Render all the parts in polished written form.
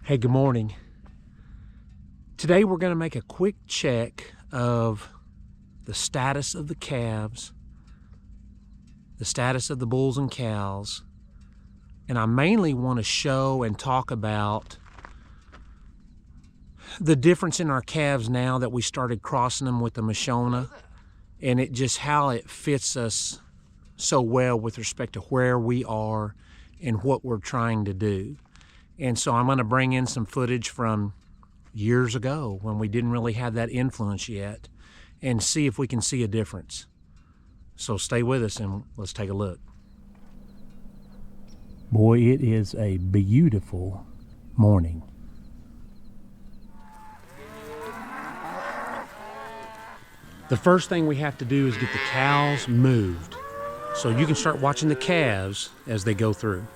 Hey, good morning. Today we're going to make a quick check of the status of the calves, the status of the bulls and cows, and I mainly want to show and talk about the difference in our calves now that we started crossing them with the MASHONA, and how it fits us so well with respect to where we are and what we're trying to do. And so I'm going to bring in some footage from years ago when we didn't really have that influence yet and see if we can see a difference. So stay with us and let's take a look. Boy, it is a beautiful morning. The first thing we have to do is get the cows moved so you can start watching the calves as they go through.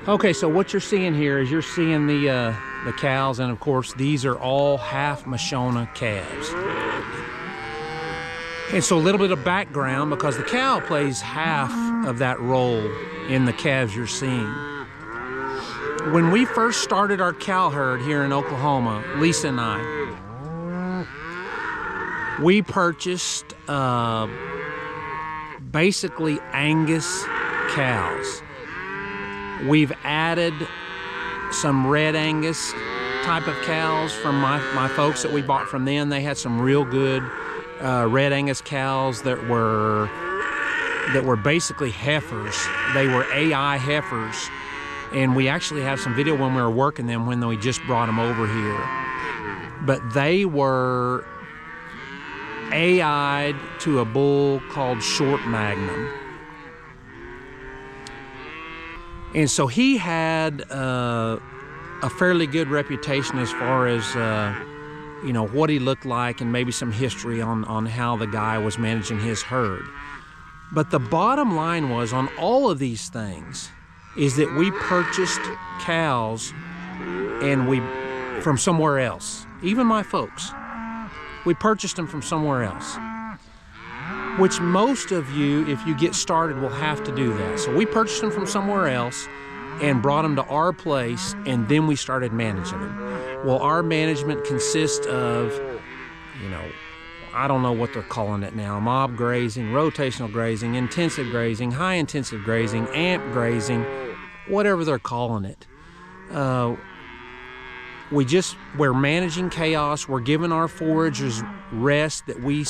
Okay, so what you're seeing here is you're seeing the cows, and of course these are all half MASHONA calves. And so a little bit of background, because the cow plays half of that role in the calves you're seeing. When we first started our cow herd here in Oklahoma, Lisa and I, we purchased basically Angus cows. We've added some red Angus type of cows from my folks that we bought from them. They had some real good red Angus cows that were basically heifers. They were AI heifers, and we actually have some video when we were working them when we just brought them over here. But they were AI'd to a bull called Short Magnum. And so he had a fairly good reputation as far as, what he looked like and maybe some history on how the guy was managing his herd. But the bottom line was on all of these things is that we purchased cows from somewhere else. Even my folks, we purchased them from somewhere else. Which most of you, if you get started, will have to do that. So we purchased them from somewhere else and brought them to our place, and then we started managing them. Well, our management consists of, I don't know what they're calling it now, mob grazing, rotational grazing, intensive grazing, high intensive grazing, amp grazing, whatever they're calling it. We're managing chaos. We're giving our foragers rest that we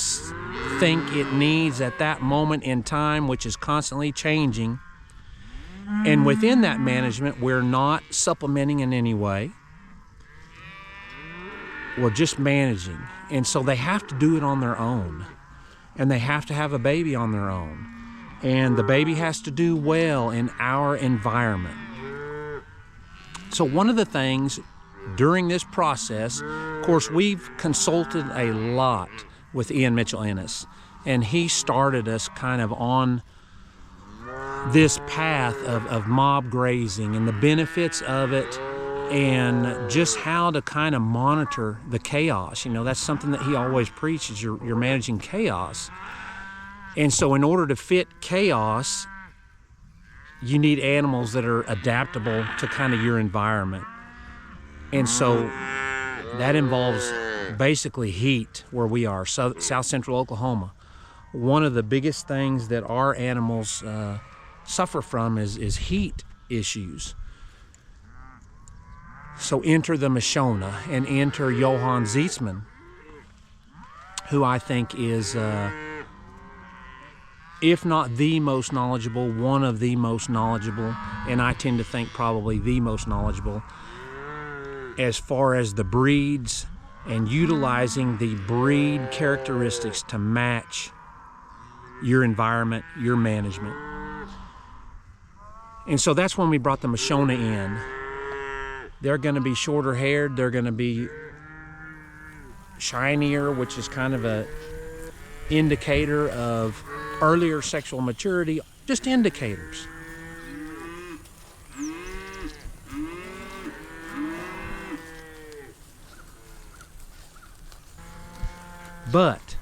think it needs at that moment in time, which is constantly changing. And within that management, we're not supplementing in any way. well, just managing. And so they have to do it on their own. And they have to have a baby on their own. And the baby has to do well in our environment. So one of the things during this process, of course, we've consulted a lot with Ian Mitchell Ennis, and he started us kind of on this path of mob grazing and the benefits of it, and just how to kind of monitor the chaos. You know, that's something that he always preaches, you're managing chaos. And so in order to fit chaos, you need animals that are adaptable to kind of your environment. And so that involves basically heat where we are, South Central Oklahoma. One of the biggest things that our animals suffer from is heat issues. So enter the MASHONA and enter Johann Zietzman, who I think is, if not the most knowledgeable, one of the most knowledgeable, and I tend to think probably the most knowledgeable as far as the breeds and utilizing the breed characteristics to match your environment, your management. And so that's when we brought the MASHONA in. They're going to be shorter haired, they're going to be shinier, which is kind of a indicator of earlier sexual maturity, just indicators. But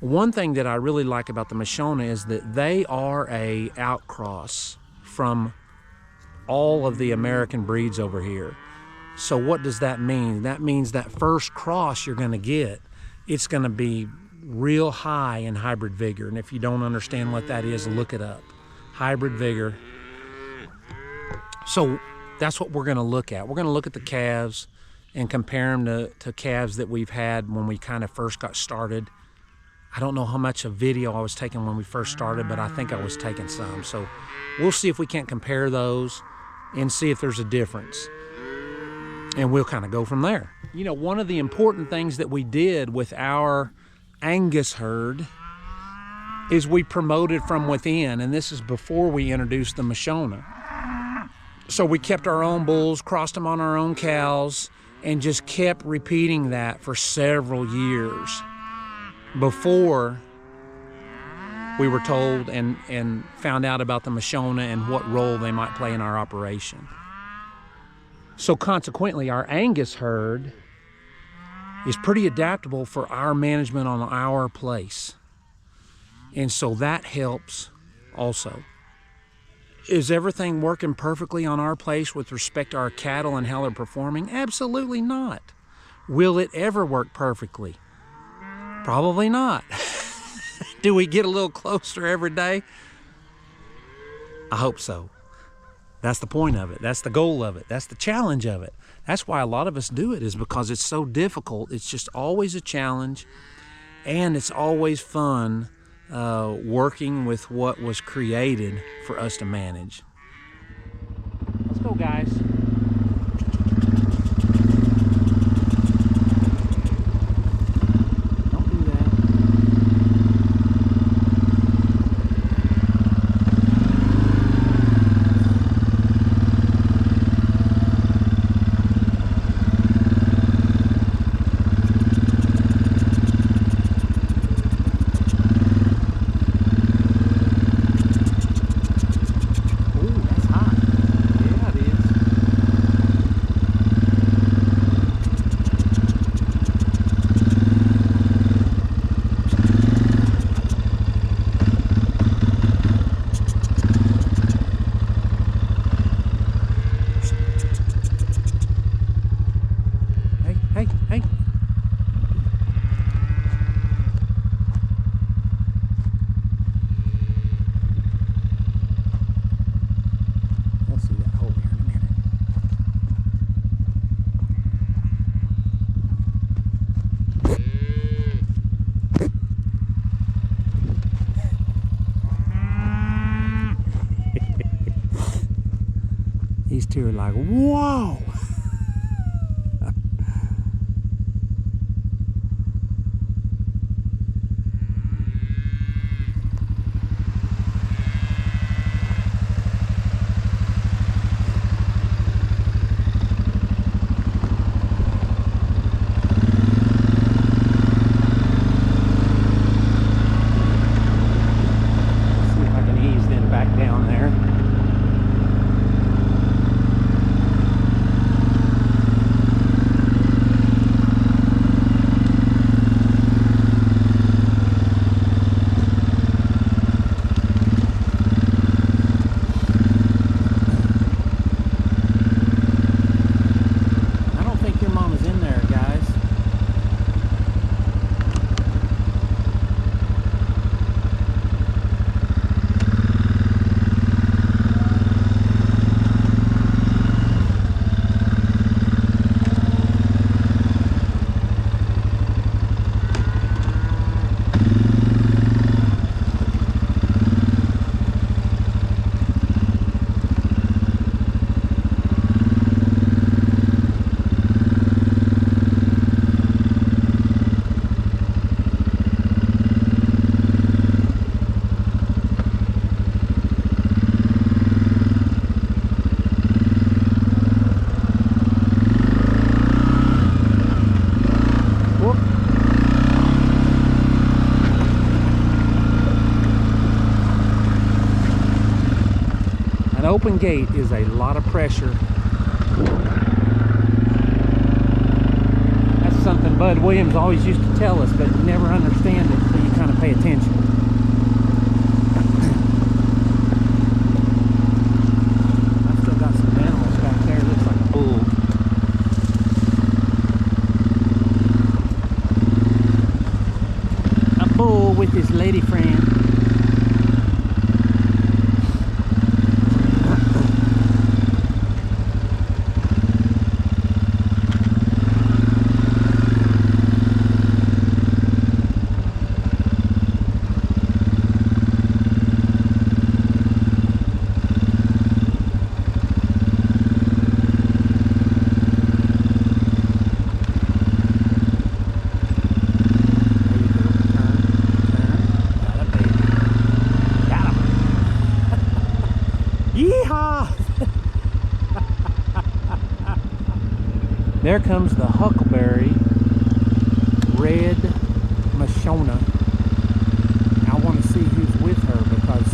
one thing that I really like about the MASHONA is that they are a outcross from all of the American breeds over here. So what does that mean? That means that first cross you're going to get, it's going to be real high in hybrid vigor. And if you don't understand what that is, look it up. Hybrid vigor. So that's what we're going to look at. We're going to look at the calves and compare them to calves that we've had when we kind of first got started. I don't know how much of video I was taking when we first started, but I think I was taking some. So we'll see if we can't compare those and see if there's a difference. And we'll kind of go from there. You know, one of the important things that we did with our Angus herd is we promoted from within, and this is before we introduced the MASHONA. So we kept our own bulls, crossed them on our own cows, and just kept repeating that for several years before we were told and found out about the MASHONA and what role they might play in our operation. So consequently, our Angus herd is pretty adaptable for our management on our place. And so that helps also. Is everything working perfectly on our place with respect to our cattle and how they're performing? Absolutely not. Will it ever work perfectly? Probably not. Do we get a little closer every day? I hope so. That's the point of it. That's the goal of it. That's the challenge of it. That's why a lot of us do it, is because it's so difficult. It's just always a challenge, and it's always fun working with what was created for us to manage. Let's go, guys. These two are like, whoa! open gate is a lot of pressure. That's something Bud Williams always used to tell us, but you never understand it until you kind of pay attention. I've still got some animals back there. It looks like a bull. A bull with his lady friend. There comes the huckleberry red MASHONA. I want to see who's with her because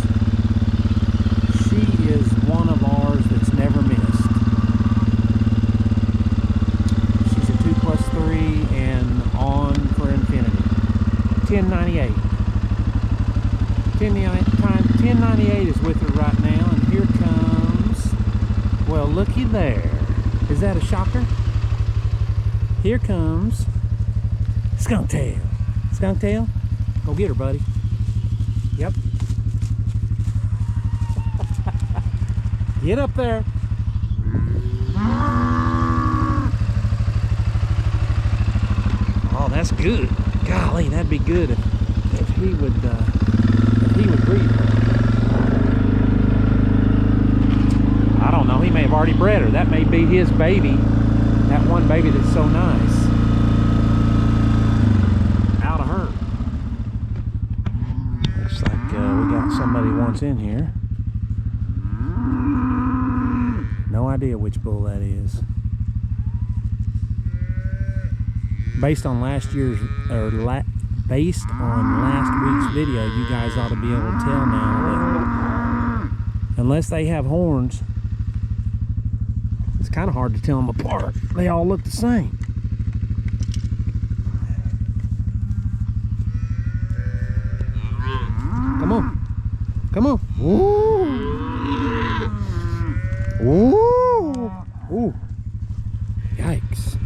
she is one of ours that's never missed. She's a 2+3 and on for infinity. 1098. 1098 is with her right now, and here comes, well, looky there. Is that a shocker? Here comes Skunktail. Skunktail, go get her, buddy. Yep. Get up there. Oh, that's good. Golly, that'd be good if he would breed her. I don't know. He may have already bred her. That may be his baby. That one baby that's so nice. Out of her. Looks like we got somebody wants in here. No idea which bull that is. Based on last year's, based on last week's video, you guys ought to be able to tell now that unless they have horns, it's kind of hard to tell them apart. They all look the same. Come on. Come on. Ooh. Ooh. Ooh. Yikes.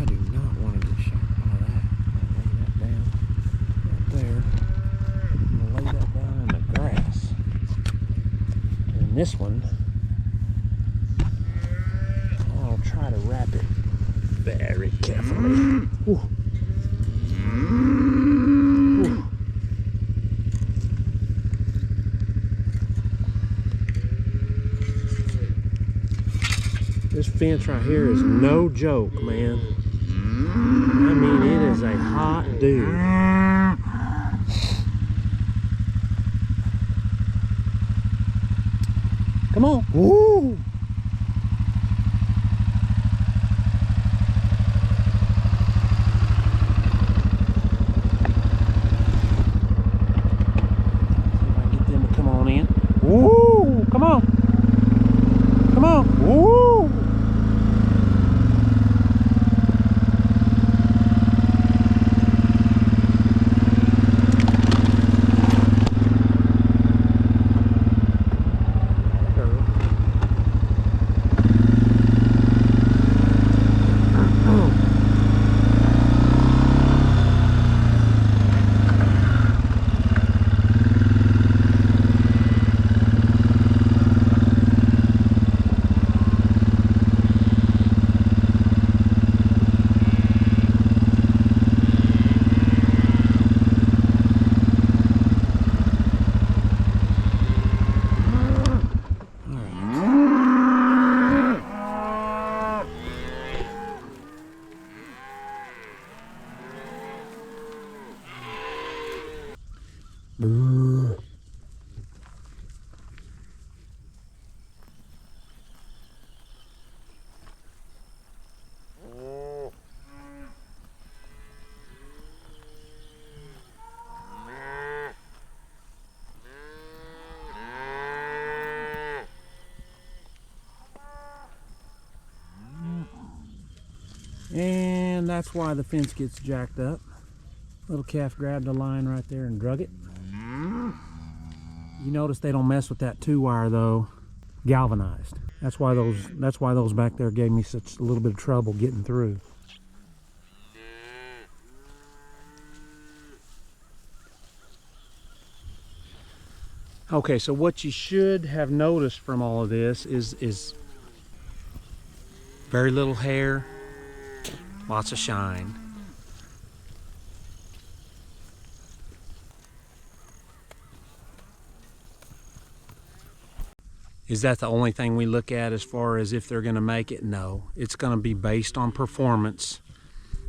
I do not want to get shot by that. I'll lay that down right there. I'll lay that down in the grass. And this one, I'll try to wrap it very carefully. Ooh. Ooh. This fence right here is no joke, man. I mean, it is a hot dude. Come on. Ooh. Ooh, come on. Come on. Ooh. And that's why the fence gets jacked up. Little calf grabbed the line right there and drug it. You notice they don't mess with that 2-wire though, galvanized. That's why those back there gave me such a little bit of trouble getting through. Okay, so what you should have noticed from all of this is very little hair, lots of shine. Is that the only thing we look at as far as if they're going to make it? No, it's going to be based on performance.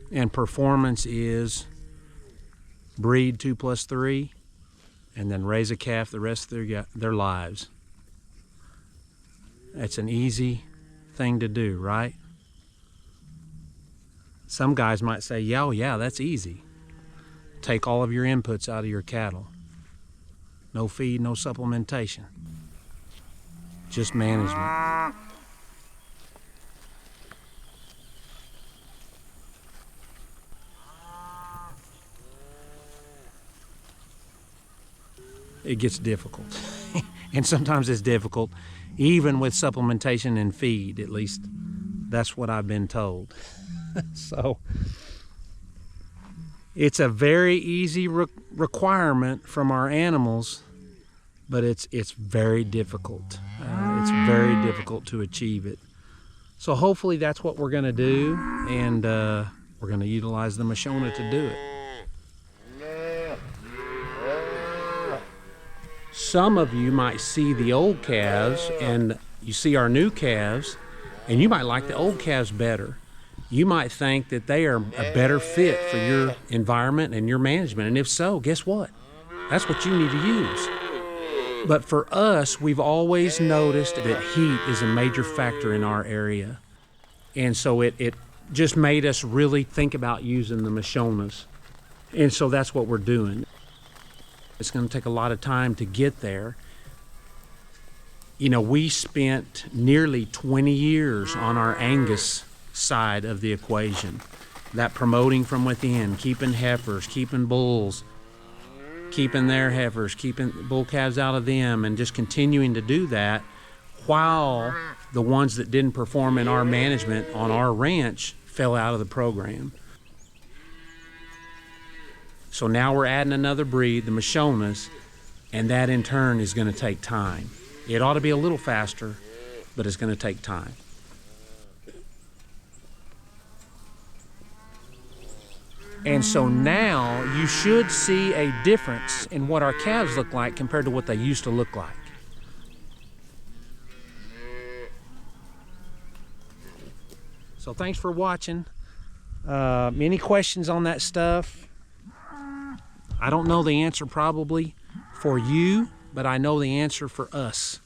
And performance is breed 2 + 3 and then raise a calf the rest of their lives. That's an easy thing to do, right? Some guys might say, yeah, oh yeah, that's easy. Take all of your inputs out of your cattle. No feed, no supplementation. Just management. It gets difficult. And sometimes it's difficult, even with supplementation and feed. At least that's what I've been told. So it's a very easy requirement from our animals, but it's very difficult. It's very difficult to achieve it. So hopefully that's what we're going to do, and we're going to utilize the MASHONA to do it. Some of you might see the old calves and you see our new calves, and you might like the old calves better. You might think that they are a better fit for your environment and your management, and if so, guess what? That's what you need to use. But for us, we've always noticed that heat is a major factor in our area. And so it just made us really think about using the MASHONAs. And so that's what we're doing. It's going to take a lot of time to get there. You know, we spent nearly 20 years on our Angus side of the equation. That promoting from within, keeping heifers, keeping bulls, keeping their heifers, keeping bull calves out of them, and just continuing to do that while the ones that didn't perform in our management on our ranch fell out of the program. So now we're adding another breed, the MASHONAs, and that in turn is going to take time. It ought to be a little faster, but it's going to take time. And so now you should see a difference in what our calves look like compared to what they used to look like. So thanks for watching. Any questions on that stuff? I don't know the answer probably for you, but I know the answer for us.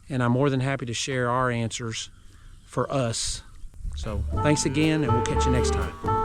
And I'm more than happy to share our answers for us. So thanks again, and we'll catch you next time.